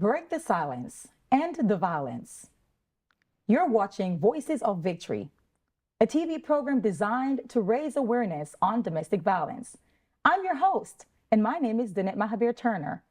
break the silence, end the violence. You're watching Voices of Victory, a TV program designed to raise awareness on domestic violence. I'm your host, and my name is Danette Mahabeer-Turner,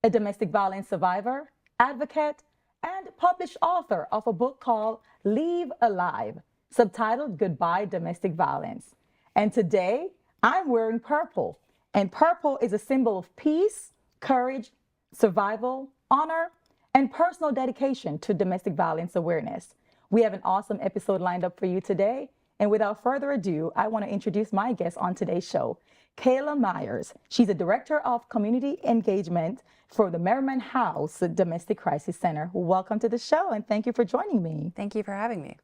a domestic violence survivor, advocate, and published author of a book called Leave Alive, subtitled Goodbye Domestic Violence. And today, I'm wearing purple, and purple is a symbol of peace, courage, survival, honor, and personal dedication to domestic violence awareness. We have an awesome episode lined up for you today. And without further ado, I want to introduce my guest on today's show, Kayla Myers. She's a director of community engagement for the Merryman House Domestic Crisis Center. Welcome to the show, and thank you for joining me. Thank you for having me.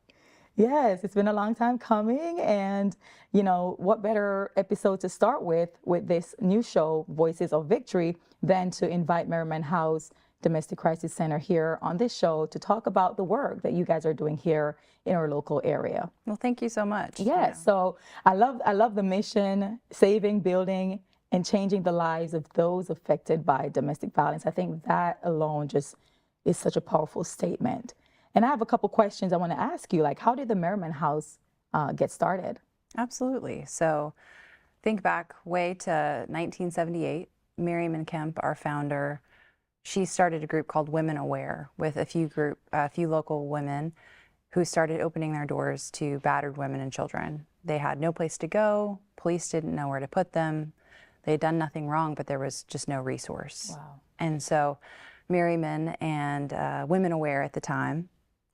Yes, it's been a long time coming, and what better episode to start with this new show, Voices of Victory, than to invite Merryman House Domestic Crisis Center here on this show to talk about the work that you guys are doing here in our local area. Well, thank you so much. Yes, so I love the mission, saving, building, and changing the lives of those affected by domestic violence. I think that alone just is such a powerful statement. And I have a couple questions I want to ask you, like how did the Merryman House get started? Absolutely. So think back way to 1978. Merryman Kemp, our founder, she started a group called Women Aware with a few local women who started opening their doors to battered women and children. They had no place to go. Police didn't know where to put them. They had done nothing wrong, but there was just no resource. Wow. And so Merryman and Women Aware at the time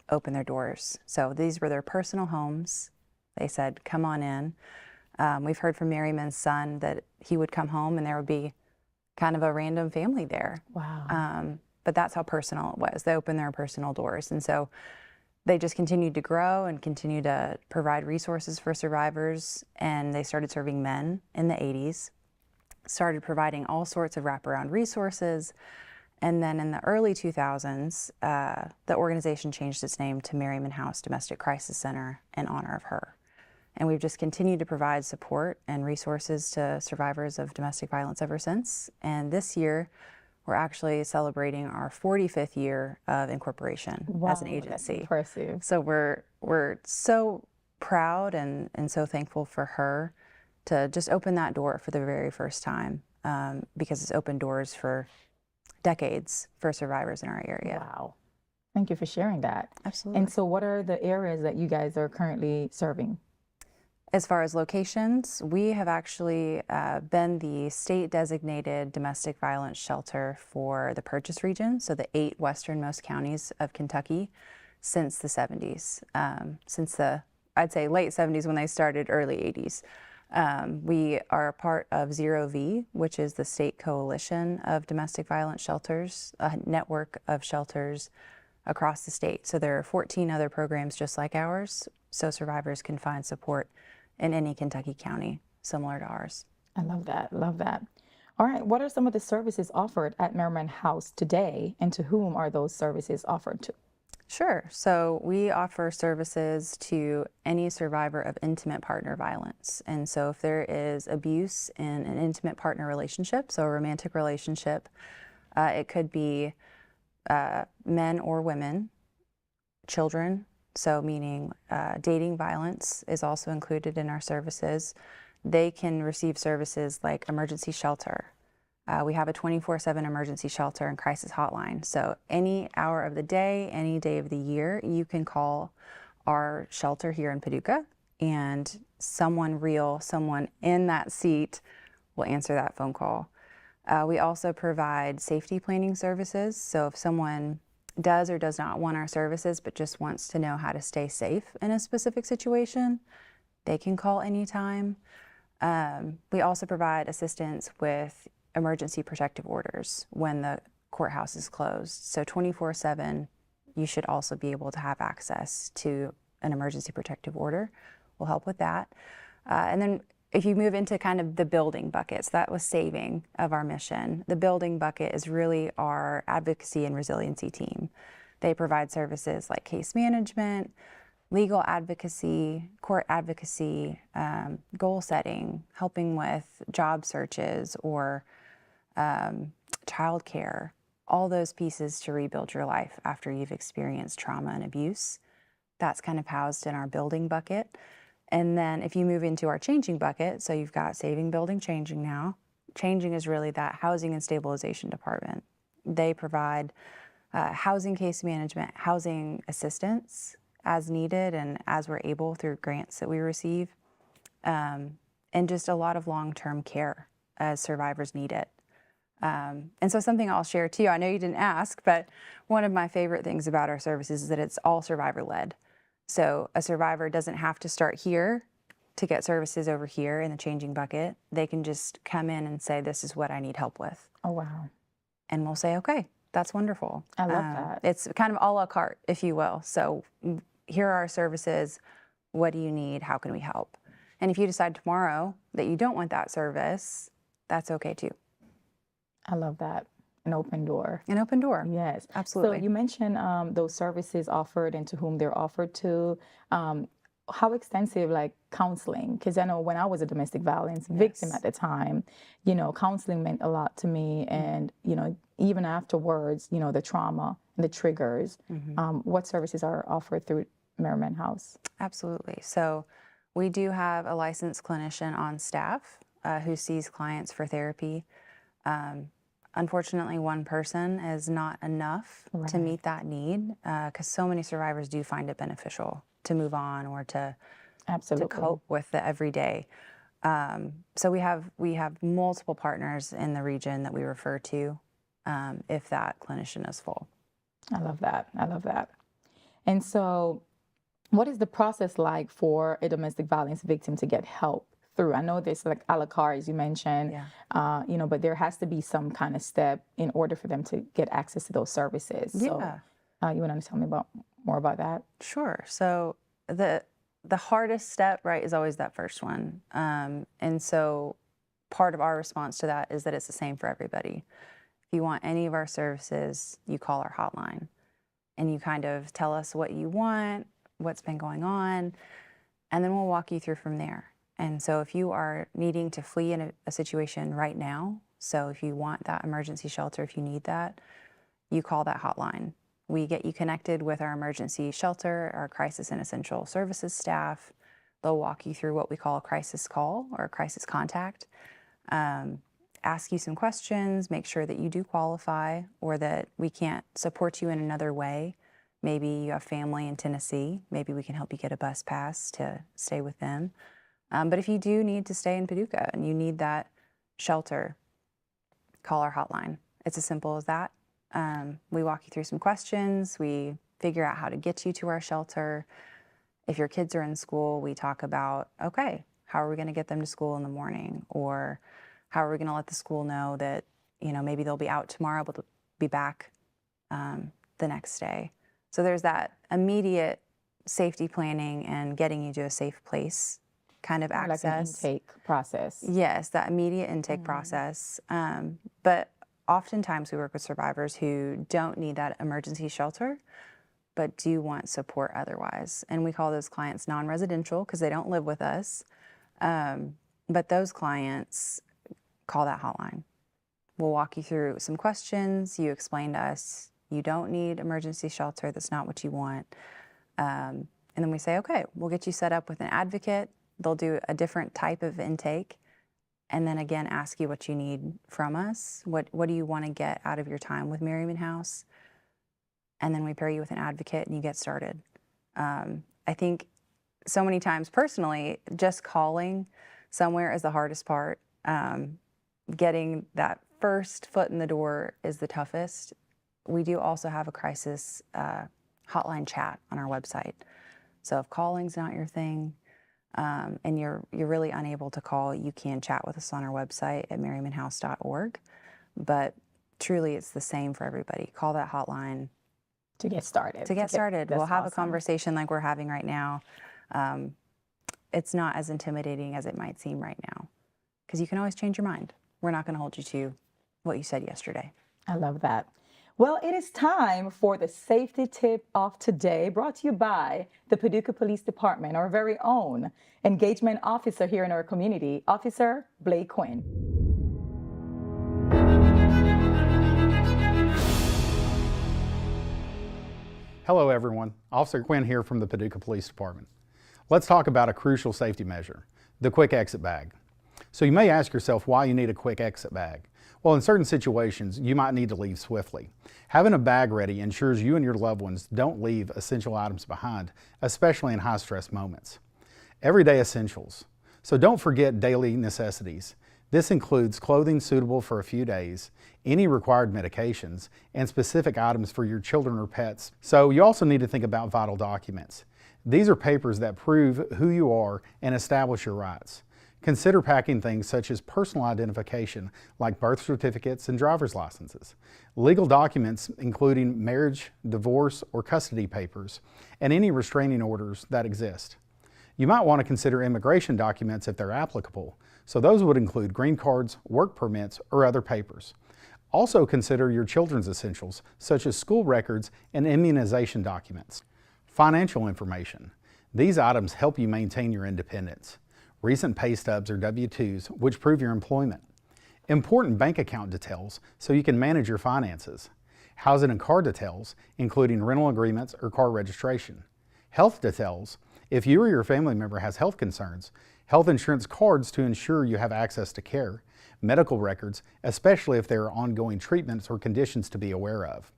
opened their doors. So these were their personal homes. They said, come on in. We've heard from Merryman's son that he would come home and there would be kind of a random family there. Wow. But that's how personal it was. They opened their personal doors. And so they just continued to grow and continue to provide resources for survivors. And they started serving men in the 80s, started providing all sorts of wraparound resources. And then in the early 2000s, the organization changed its name to Merryman House Domestic Crisis Center in honor of her. And we've just continued to provide support and resources to survivors of domestic violence ever since. And this year, we're actually celebrating our 45th year of incorporation as an agency. That's impressive. So we're so proud and so thankful for her to just open that door for the very first time, because it's opened doors for decades for survivors in our area. Wow. Thank you for sharing that. Absolutely. And so what are the areas that you guys are currently serving? As far as locations, we have actually been the state-designated domestic violence shelter for the Purchase region, so the 8 westernmost counties of Kentucky, since the 70s, since the, I'd say, late 70s when they started, early 80s. We are a part of Zero V, which is the state coalition of domestic violence shelters, a network of shelters across the state. So there are 14 other programs just like ours, so survivors can find support in any Kentucky county similar to ours. I love that. Love that. All right. What are some of the services offered at Merryman House today, and to whom are those services offered to? Sure. So we offer services to any survivor of intimate partner violence. And so if there is abuse in an intimate partner relationship, so a romantic relationship, it could be men or women, children, so meaning dating violence is also included in our services. They can receive services like emergency shelter. We have a 24/7 emergency shelter and crisis hotline. So any hour of the day, any day of the year, you can call our shelter here in Paducah, and someone real, someone in that seat will answer that phone call. We also provide safety planning services. So if someone does or does not want our services but just wants to know how to stay safe in a specific situation, they can call anytime. We also provide assistance with emergency protective orders when the courthouse is closed. So 24/7, you should also be able to have access to an emergency protective order. We'll help with that. And then if you move into kind of the building buckets, that was saving of our mission. The building bucket is really our advocacy and resiliency team. They provide services like case management, legal advocacy, court advocacy, goal setting, helping with job searches or childcare, all those pieces to rebuild your life after you've experienced trauma and abuse. That's kind of housed in our building bucket. And then if you move into our changing bucket, so you've got saving, building, changing now. Changing is really that housing and stabilization department. They provide housing case management, housing assistance as needed and as we're able through grants that we receive, and just a lot of long-term care as survivors need it. And so something I'll share too, I know you didn't ask, but one of my favorite things about our services is that it's all survivor-led. So a survivor doesn't have to start here to get services over here in the changing bucket. They can just come in and say, this is what I need help with. Oh, wow. And we'll say, okay, that's wonderful. I love that. It's kind of a la carte, if you will. So here are our services. What do you need? How can we help? And if you decide tomorrow that you don't want that service, that's okay too. I love that. An open door. An open door. Yes, Absolutely. So you mentioned those services offered and to whom they're offered to. How extensive, like counseling? Because I know when I was a domestic violence victim at the time, counseling meant a lot to me. And, even afterwards, the trauma and the triggers, what services are offered through Merryman House? Absolutely. So we do have a licensed clinician on staff who sees clients for therapy. Unfortunately, one person is not enough to meet that need because so many survivors do find it beneficial to move on or to cope with the everyday. So we have multiple partners in the region that we refer to if that clinician is full. I love that. I love that. And so what is the process like for a domestic violence victim to get help through? I know there's like a la carte, as you mentioned, but there has to be some kind of step in order for them to get access to those services. Yeah. So you want to tell me more about that? Sure. So the hardest step, right, is always that first one. And so part of our response to that is that it's the same for everybody. If you want any of our services, you call our hotline and you kind of tell us what you want, what's been going on, and then we'll walk you through from there. And so if you are needing to flee in a situation right now, so if you want that emergency shelter, if you need that, you call that hotline. We get you connected with our emergency shelter, our crisis and essential services staff. They'll walk you through what we call a crisis call or a crisis contact, ask you some questions, make sure that you do qualify or that we can't support you in another way. Maybe you have family in Tennessee. Maybe we can help you get a bus pass to stay with them. But if you do need to stay in Paducah and you need that shelter, call our hotline. It's as simple as that. We walk you through some questions. We figure out how to get you to our shelter. If your kids are in school, we talk about, okay, how are we going to get them to school in the morning? Or how are we going to let the school know that, maybe they'll be out tomorrow, but they'll be back the next day. So there's that immediate safety planning and getting you to a safe place kind of access. Like an intake process. Yes, that immediate intake process. But oftentimes we work with survivors who don't need that emergency shelter, but do want support otherwise. And we call those clients non-residential because they don't live with us. But those clients call that hotline. We'll walk you through some questions. You explain to us, you don't need emergency shelter. That's not what you want. And then we say, okay, we'll get you set up with an advocate. They'll do a different type of intake. And then again, ask you what you need from us. What do you want to get out of your time with Merryman House? And then we pair you with an advocate and you get started. I think so many times personally, just calling somewhere is the hardest part. Getting that first foot in the door is the toughest. We do also have a crisis hotline chat on our website. So if calling's not your thing, and you're really unable to call, you can chat with us on our website at merrymanhouse.org. But truly, it's the same for everybody. Call that hotline. To get started. We'll have a conversation like we're having right now. It's not as intimidating as it might seem right now, because you can always change your mind. We're not going to hold you to what you said yesterday. I love that. Well, it is time for the safety tip of today, brought to you by the Paducah Police Department, our very own engagement officer here in our community, Officer Blake Quinn. Hello everyone, Officer Quinn here from the Paducah Police Department. Let's talk about a crucial safety measure, the quick exit bag. So you may ask yourself why you need a quick exit bag. Well, in certain situations, you might need to leave swiftly. Having a bag ready ensures you and your loved ones don't leave essential items behind, especially in high-stress moments. Everyday essentials. So don't forget daily necessities. This includes clothing suitable for a few days, any required medications, and specific items for your children or pets. So you also need to think about vital documents. These are papers that prove who you are and establish your rights. Consider packing things such as personal identification like birth certificates and driver's licenses, legal documents including marriage, divorce, or custody papers, and any restraining orders that exist. You might want to consider immigration documents if they're applicable, so those would include green cards, work permits, or other papers. Also consider your children's essentials such as school records and immunization documents. Financial information. These items help you maintain your independence. Recent pay stubs or W-2s, which prove your employment. Important bank account details so you can manage your finances. Housing and car details, including rental agreements or car registration. Health details, if you or your family member has health concerns. Health insurance cards to ensure you have access to care. Medical records, especially if there are ongoing treatments or conditions to be aware of.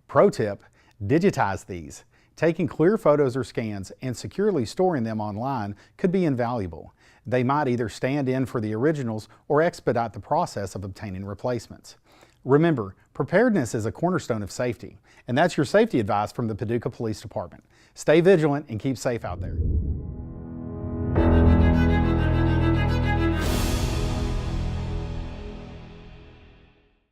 Pro tip, digitize these. Taking clear photos or scans and securely storing them online could be invaluable. They might either stand in for the originals or expedite the process of obtaining replacements. Remember, preparedness is a cornerstone of safety, and that's your safety advice from the Paducah Police Department. Stay vigilant and keep safe out there.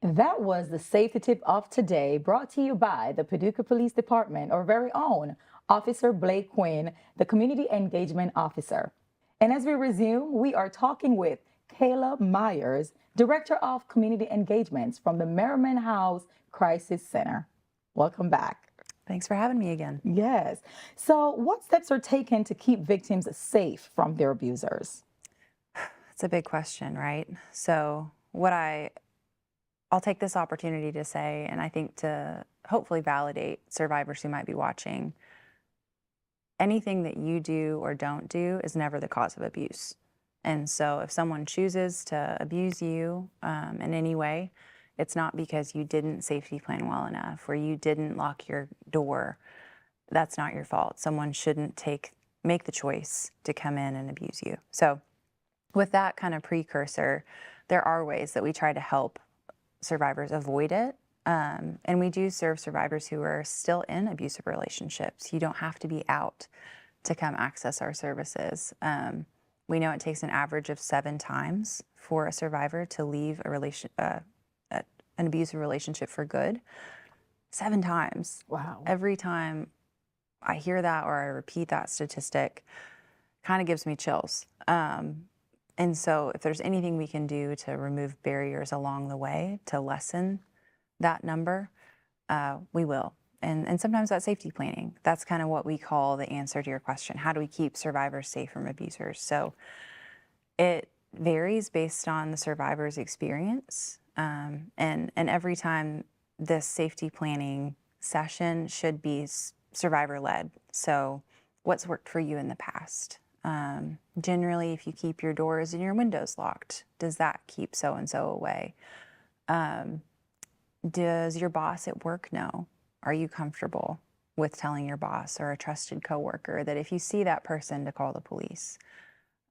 That was the safety tip of today, brought to you by the Paducah Police Department, our very own Officer Blake Quinn, the Community Engagement Officer. And as we resume, we are talking with Kayla Myers, Director of Community Engagements from the Merryman House Crisis Center. Welcome back. Thanks for having me again. Yes. So what steps are taken to keep victims safe from their abusers? It's a big question, right? So I'll take this opportunity to say, and I think to hopefully validate survivors who might be watching, anything that you do or don't do is never the cause of abuse. And so if someone chooses to abuse you in any way, it's not because you didn't safety plan well enough or you didn't lock your door. That's not your fault. Someone shouldn't make the choice to come in and abuse you. So with that kind of precursor, there are ways that we try to help survivors avoid it. And we do serve survivors who are still in abusive relationships. You don't have to be out to come access our services. We know it takes an average of 7 times for a survivor to leave an abusive relationship for good. 7 times. Wow. Every time I hear that or I repeat that statistic, kind of gives me chills. And so if there's anything we can do to remove barriers along the way to lessen that number, we will. And sometimes that's safety planning. That's kind of what we call the answer to your question. How do we keep survivors safe from abusers? So it varies based on the survivor's experience. And every time this safety planning session should be survivor-led. So what's worked for you in the past? Generally, if you keep your doors and your windows locked, does that keep so-and-so away? Does your boss at work know? Are you comfortable with telling your boss or a trusted coworker that if you see that person to call the police?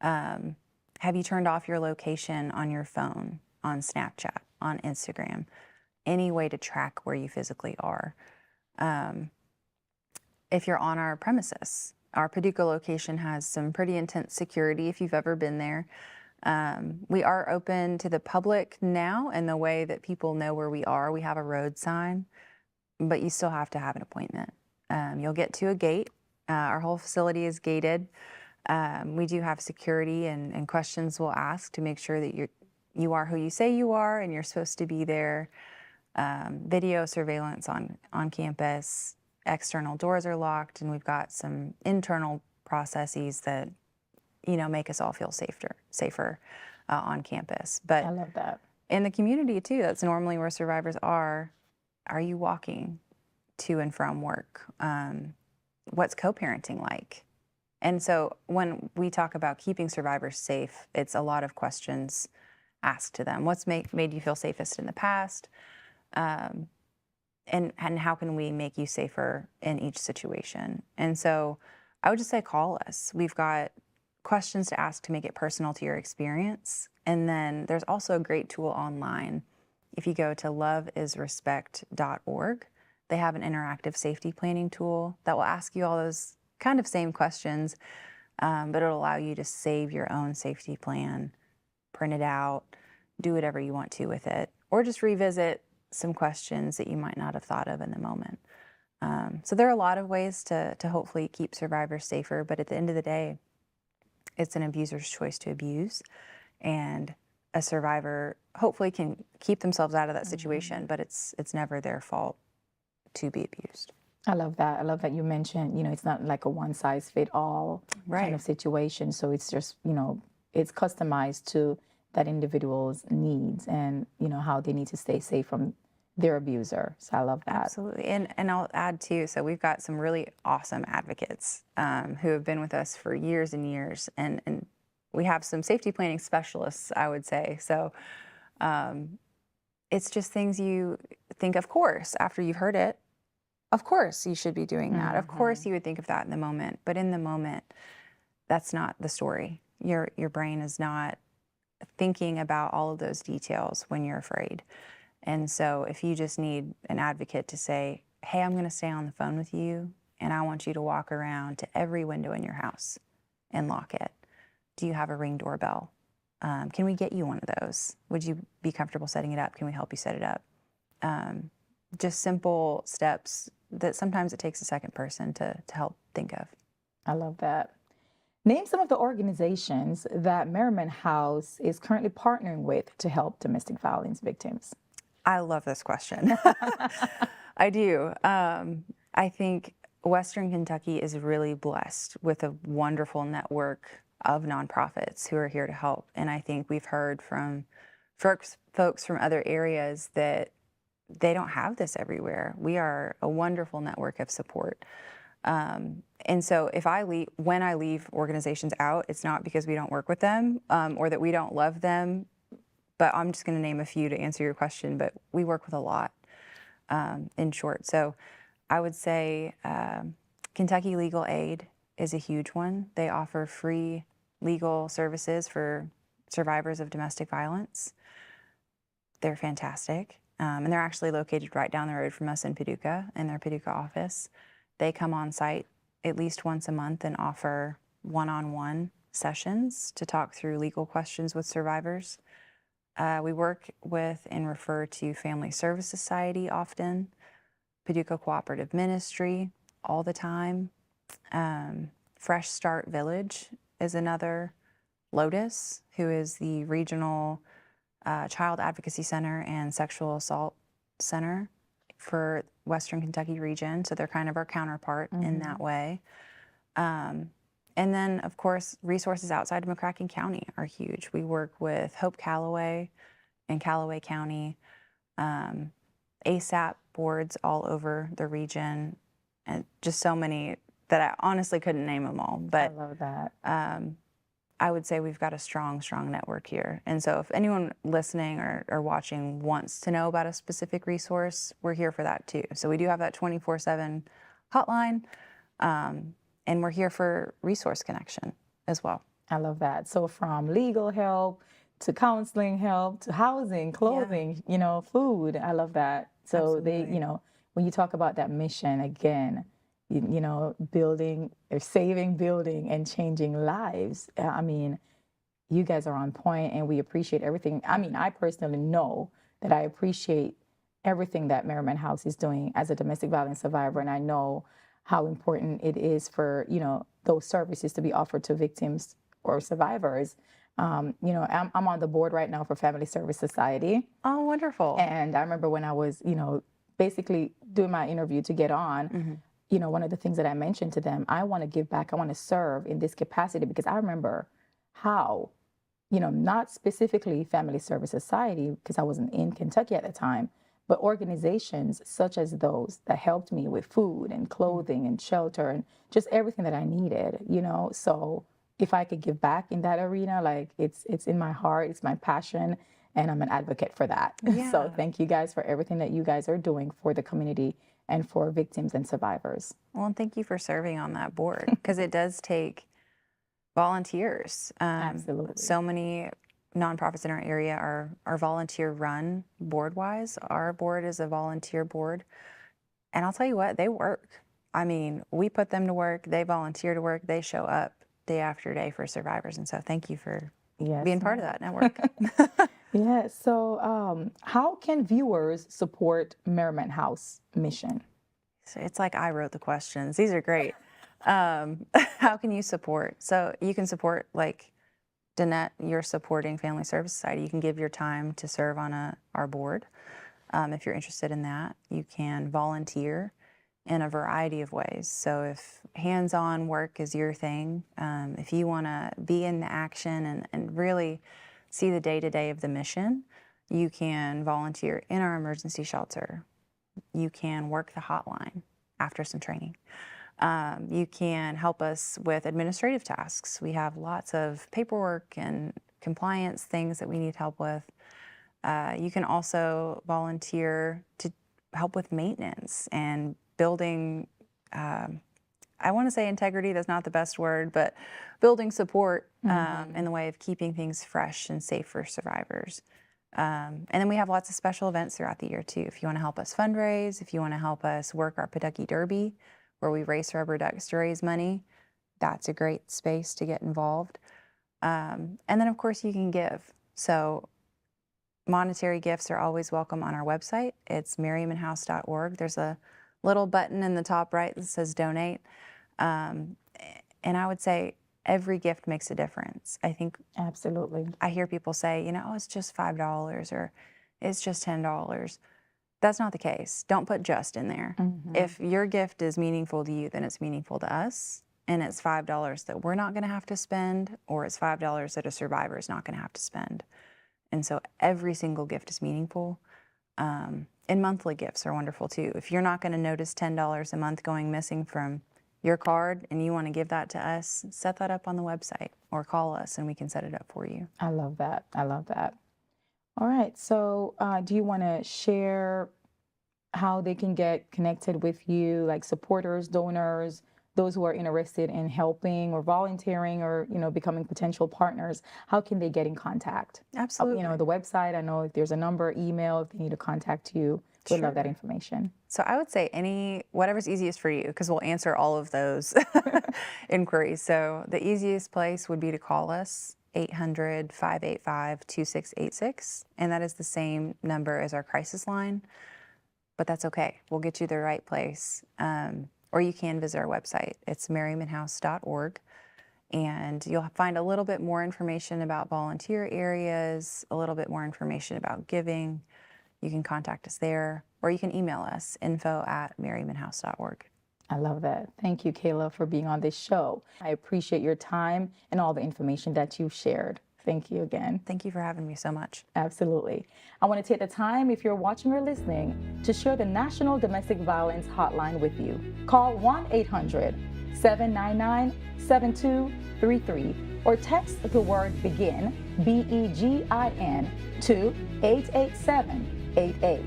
Have you turned off your location on your phone, on Snapchat, on Instagram? Any way to track where you physically are? If you're on our premises, our Paducah location has some pretty intense security if you've ever been there. We are open to the public now in the way that people know where we are. We have a road sign, but you still have to have an appointment. You'll get to a gate. Our whole facility is gated. We do have security and questions we'll ask to make sure that you are who you say you are and you're supposed to be there. Video surveillance on campus. External doors are locked, and we've got some internal processes that make us all feel safer on campus. But I love that. in the community too, that's normally where survivors are. Are you walking? to and from work? What's co-parenting like? And so when we talk about keeping survivors safe, it's a lot of questions asked to them. What's made you feel safest in the past? And how can we make you safer in each situation? And so I would just say call us. We've got questions to ask to make it personal to your experience. And then there's also a great tool online. If you go to loveisrespect.org, they have an interactive safety planning tool that will ask you all those kind of same questions, but it'll allow you to save your own safety plan, print it out, do whatever you want to with it, or just revisit some questions that you might not have thought of in the moment. So there are a lot of ways to hopefully keep survivors safer, but at the end of the day, it's an abuser's choice to abuse, and a survivor hopefully can keep themselves out of that situation, but it's never their fault to be abused. I love that. I love that you mentioned, it's not like a one size fit all kind of situation. So it's just, it's customized to that individual's needs and, how they need to stay safe from their abuser. So I love that. Absolutely. And I'll add too, so we've got some really awesome advocates who have been with us for years and years. And we have some safety planning specialists, I would say. So it's just things you think, of course, after you've heard it, of course you should be doing that. Of course you would think of that in the moment. But in the moment, that's not the story. Your brain is not thinking about all of those details when you're afraid. And so if you just need an advocate to say, hey, I'm going to stay on the phone with you, and I want you to walk around to every window in your house and lock it. Do you have a Ring doorbell? Can we get you one of those? Would you be comfortable setting it up? Can we help you set it up? Just simple steps that sometimes it takes a second person to help think of. I love that. Name some of the organizations that Merryman House is currently partnering with to help domestic violence victims. I love this question. I do. I think Western Kentucky is really blessed with a wonderful network of nonprofits who are here to help. And I think we've heard from folks from other areas that they don't have this everywhere. We are a wonderful network of support. And so when I leave organizations out, it's not because we don't work with them or that we don't love them, but I'm just going to name a few to answer your question, but we work with a lot, in short. So I would say Kentucky Legal Aid is a huge one. They offer free legal services for survivors of domestic violence. They're fantastic. And they're actually located right down the road from us in Paducah, in their Paducah office. They come on site at least once a month and offer one-on-one sessions to talk through legal questions with survivors. We work with and refer to Family Service Society often, Paducah Cooperative Ministry all the time. Fresh Start Village is another. Lotus, who is the regional Child Advocacy Center and Sexual Assault Center for Western Kentucky region. So they're kind of our counterpart in that way. And then, of course, resources outside of McCracken County are huge. We work with Hope Callaway in Callaway County, ASAP boards all over the region, and just so many that I honestly couldn't name them all. But I love that. I would say we've got a strong network here. And so if anyone listening or watching wants to know about a specific resource, we're here for that too. So we do have that 24/7 hotline, and we're here for resource connection as well. I love that. So from legal help to counseling help to housing, clothing, food. I love that. So Absolutely. they, when you talk about that mission again, building or saving, building, and changing lives. I mean, you guys are on point, and we appreciate everything. I mean, I personally know that I appreciate everything that Merryman House is doing as a domestic violence survivor, and I know how important it is for those services to be offered to victims or survivors. I'm on the board right now for Family Service Society. Oh, wonderful! And I remember when I was, basically doing my interview to get on. One of the things that I mentioned to them, I want to give back, I want to serve in this capacity, because I remember how, not specifically Family Service Society, because I wasn't in Kentucky at the time, but organizations such as those that helped me with food and clothing and shelter and just everything that I needed, you know. So if I could give back in that arena, like it's in my heart, it's my passion, and I'm an advocate for that. Yeah. So thank you guys for everything that you guys are doing for the community and for victims and survivors. Well, and thank you for serving on that board, because it does take volunteers. Absolutely. So many nonprofits in our area are volunteer run board-wise. Our board is a volunteer board. And I'll tell you what, they work. I mean, we put them to work, they volunteer to work, they show up day after day for survivors. And so thank you for being part of that network. Yeah, so how can viewers support Merryman House mission? So it's like I wrote the questions. These are great. How can you support? So you can support, like Danette, you're supporting Family Service Society. You can give your time to serve on our board. If you're interested in that, you can volunteer in a variety of ways. So if hands-on work is your thing, if you want to be in the action and really see the day-to-day of the mission, you can volunteer in our emergency shelter. You can work the hotline after some training. You can help us with administrative tasks. We have lots of paperwork and compliance things that we need help with. You can also volunteer to help with maintenance and building, I want to say integrity, that's not the best word, but building support in the way of keeping things fresh and safe for survivors. And then we have lots of special events throughout the year too. If you want to help us fundraise, if you want to help us work our Paducah Derby, where we race rubber ducks to raise money, that's a great space to get involved. And then of course you can give. So monetary gifts are always welcome on our website. It's merrymanhouse.org. There's a little button in the top right that says donate. And I would say every gift makes a difference. I think Absolutely. I hear people say, you know, oh, it's just $5 or it's just $10. That's not the case. Don't put just in there. If your gift is meaningful to you, then it's meaningful to us. And it's $5 that we're not going to have to spend, or it's $5 that a survivor is not going to have to spend. And so every single gift is meaningful. And monthly gifts are wonderful too. If you're not going to notice $10 a month going missing from your card and you want to give that to us, set that up on the website or call us and we can set it up for you. I love that. I love that. All right. So do you want to share how they can get connected with you, like supporters, donors, those who are interested in helping or volunteering or, you know, becoming potential partners? How can they get in contact? Absolutely. You know, the website, I know if there's a number, email, if they need to contact you, we'd love that information. So I would say whatever's easiest for you, because we'll answer all of those inquiries. So the easiest place would be to call us, 800-585-2686. And that is the same number as our crisis line, but that's okay. We'll get you the right place. Or you can visit our website. It's merrymanhouse.org. And you'll find a little bit more information about volunteer areas, a little bit more information about giving. You can contact us there, or you can email us, info@merrymanhouse.org. I love that. Thank you, Kayla, for being on this show. I appreciate your time and all the information that you've shared. Thank you again. Thank you for having me so much. Absolutely. I want to take the time, if you're watching or listening, to share the National Domestic Violence Hotline with you. Call 1-800-799-7233 or text the word BEGIN, BEGIN, to 88788.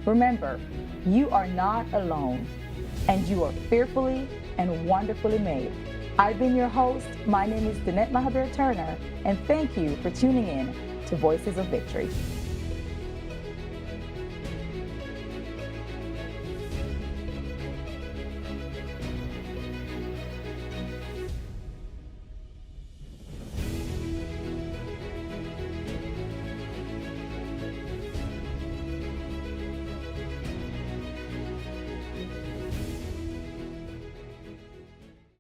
Remember, you are not alone, and you are fearfully and wonderfully made. I've been your host. My name is Danette Mahabeer-Turner, and thank you for tuning in to Voices of Victory.